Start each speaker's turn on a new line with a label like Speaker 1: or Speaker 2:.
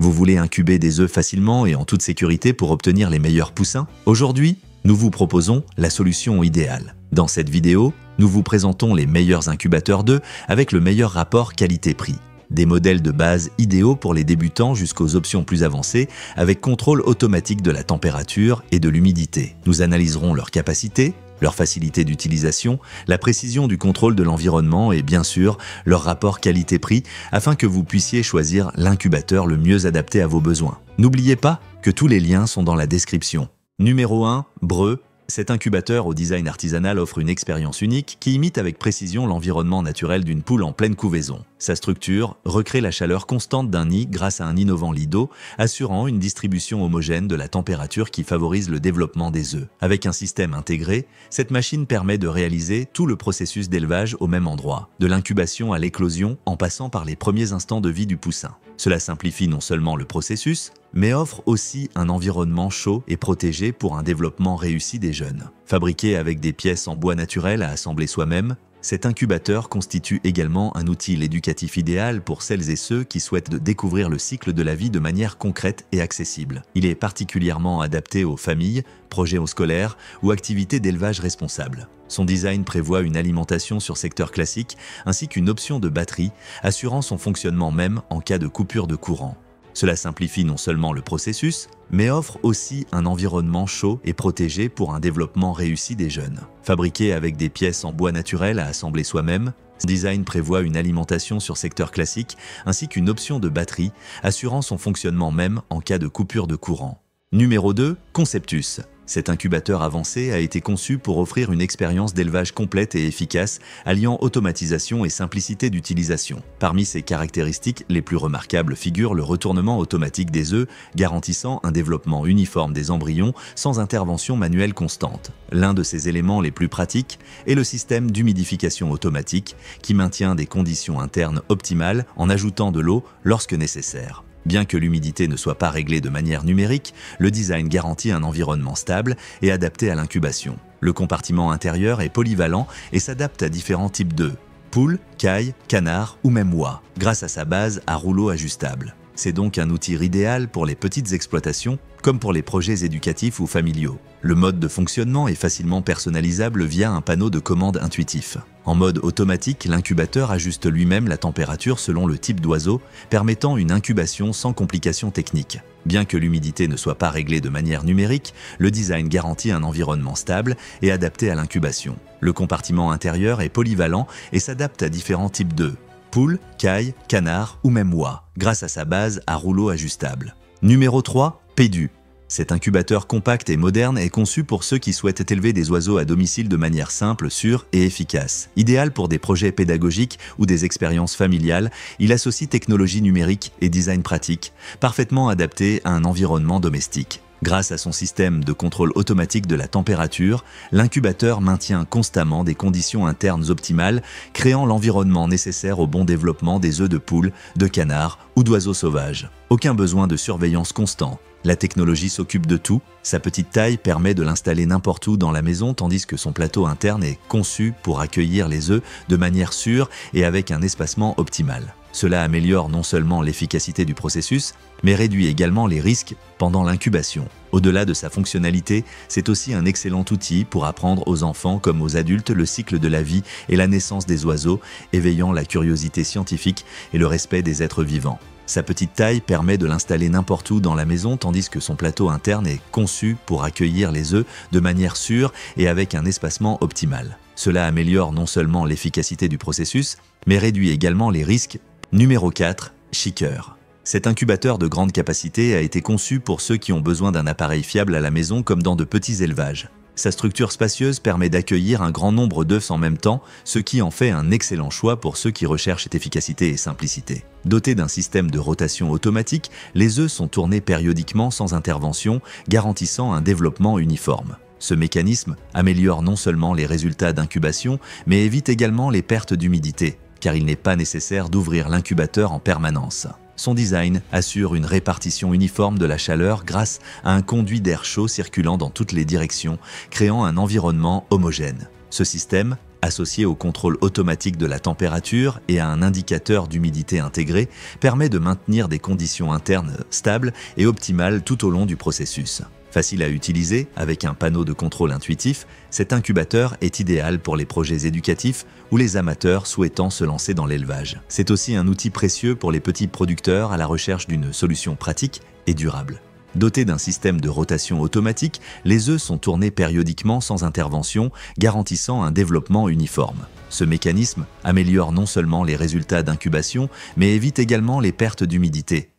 Speaker 1: Vous voulez incuber des œufs facilement et en toute sécurité pour obtenir les meilleurs poussins? Aujourd'hui, nous vous proposons la solution idéale. Dans cette vidéo, nous vous présentons les meilleurs incubateurs d'œufs avec le meilleur rapport qualité-prix. Des modèles de base idéaux pour les débutants jusqu'aux options plus avancées avec contrôle automatique de la température et de l'humidité. Nous analyserons leur capacité, leur facilité d'utilisation, la précision du contrôle de l'environnement et bien sûr leur rapport qualité-prix afin que vous puissiez choisir l'incubateur le mieux adapté à vos besoins. N'oubliez pas que tous les liens sont dans la description. Numéro 1, Breu. Cet incubateur au design artisanal offre une expérience unique qui imite avec précision l'environnement naturel d'une poule en pleine couvaison. Sa structure recrée la chaleur constante d'un nid grâce à un innovant lit d'eau, assurant une distribution homogène de la température qui favorise le développement des œufs. Avec un système intégré, cette machine permet de réaliser tout le processus d'élevage au même endroit, de l'incubation à l'éclosion en passant par les premiers instants de vie du poussin. Cela simplifie non seulement le processus, mais offre aussi un environnement chaud et protégé pour un développement réussi des jeunes. Fabriqué avec des pièces en bois naturel à assembler soi-même, cet incubateur constitue également un outil éducatif idéal pour celles et ceux qui souhaitent découvrir le cycle de la vie de manière concrète et accessible. Il est particulièrement adapté aux familles, projets scolaires ou activités d'élevage responsable. Son design prévoit une alimentation sur secteur classique ainsi qu'une option de batterie, assurant son fonctionnement même en cas de coupure de courant. Cela simplifie non seulement le processus, mais offre aussi un environnement chaud et protégé pour un développement réussi des jeunes. Fabriqué avec des pièces en bois naturel à assembler soi-même, ce design prévoit une alimentation sur secteur classique ainsi qu'une option de batterie, assurant son fonctionnement même en cas de coupure de courant. Numéro 2, Conceptus. Cet incubateur avancé a été conçu pour offrir une expérience d'élevage complète et efficace, alliant automatisation et simplicité d'utilisation. Parmi ses caractéristiques les plus remarquables figurent le retournement automatique des œufs, garantissant un développement uniforme des embryons sans intervention manuelle constante. L'un de ses éléments les plus pratiques est le système d'humidification automatique qui maintient des conditions internes optimales en ajoutant de l'eau lorsque nécessaire. Bien que l'humidité ne soit pas réglée de manière numérique, le design garantit un environnement stable et adapté à l'incubation. Le compartiment intérieur est polyvalent et s'adapte à différents types d'œufs, poules, cailles, canards ou même oies, grâce à sa base à rouleau ajustable. C'est donc un outil idéal pour les petites exploitations comme pour les projets éducatifs ou familiaux. Le mode de fonctionnement est facilement personnalisable via un panneau de commande intuitif. En mode automatique, l'incubateur ajuste lui-même la température selon le type d'oiseau, permettant une incubation sans complications techniques. Bien que l'humidité ne soit pas réglée de manière numérique, le design garantit un environnement stable et adapté à l'incubation. Le compartiment intérieur est polyvalent et s'adapte à différents types d'œufs, poules, cailles, canards ou même oies, grâce à sa base à rouleau ajustable. Numéro 3, Pédu. Cet incubateur compact et moderne est conçu pour ceux qui souhaitent élever des oiseaux à domicile de manière simple, sûre et efficace. Idéal pour des projets pédagogiques ou des expériences familiales, il associe technologie numérique et design pratique, parfaitement adapté à un environnement domestique. Grâce à son système de contrôle automatique de la température, l'incubateur maintient constamment des conditions internes optimales, créant l'environnement nécessaire au bon développement des œufs de poule, de canards ou d'oiseaux sauvages. Aucun besoin de surveillance constante. La technologie s'occupe de tout, sa petite taille permet de l'installer n'importe où dans la maison tandis que son plateau interne est conçu pour accueillir les œufs de manière sûre et avec un espacement optimal. Cela améliore non seulement l'efficacité du processus, mais réduit également les risques pendant l'incubation. Au-delà de sa fonctionnalité, c'est aussi un excellent outil pour apprendre aux enfants comme aux adultes le cycle de la vie et la naissance des oiseaux, éveillant la curiosité scientifique et le respect des êtres vivants. Sa petite taille permet de l'installer n'importe où dans la maison tandis que son plateau interne est conçu pour accueillir les œufs de manière sûre et avec un espacement optimal. Cela améliore non seulement l'efficacité du processus, mais réduit également les risques. Numéro 4, Chiqueur. Cet incubateur de grande capacité a été conçu pour ceux qui ont besoin d'un appareil fiable à la maison comme dans de petits élevages. Sa structure spacieuse permet d'accueillir un grand nombre d'œufs en même temps, ce qui en fait un excellent choix pour ceux qui recherchent cette efficacité et simplicité. Doté d'un système de rotation automatique, les œufs sont tournés périodiquement sans intervention, garantissant un développement uniforme. Ce mécanisme améliore non seulement les résultats d'incubation, mais évite également les pertes d'humidité, car il n'est pas nécessaire d'ouvrir l'incubateur en permanence. Son design assure une répartition uniforme de la chaleur grâce à un conduit d'air chaud circulant dans toutes les directions, créant un environnement homogène. Ce système associé au contrôle automatique de la température et à un indicateur d'humidité intégré, permet de maintenir des conditions internes stables et optimales tout au long du processus. Facile à utiliser, avec un panneau de contrôle intuitif, cet incubateur est idéal pour les projets éducatifs ou les amateurs souhaitant se lancer dans l'élevage. C'est aussi un outil précieux pour les petits producteurs à la recherche d'une solution pratique et durable. Doté d'un système de rotation automatique, les œufs sont tournés périodiquement sans intervention, garantissant un développement uniforme. Ce mécanisme améliore non seulement les résultats d'incubation, mais évite également les pertes d'humidité.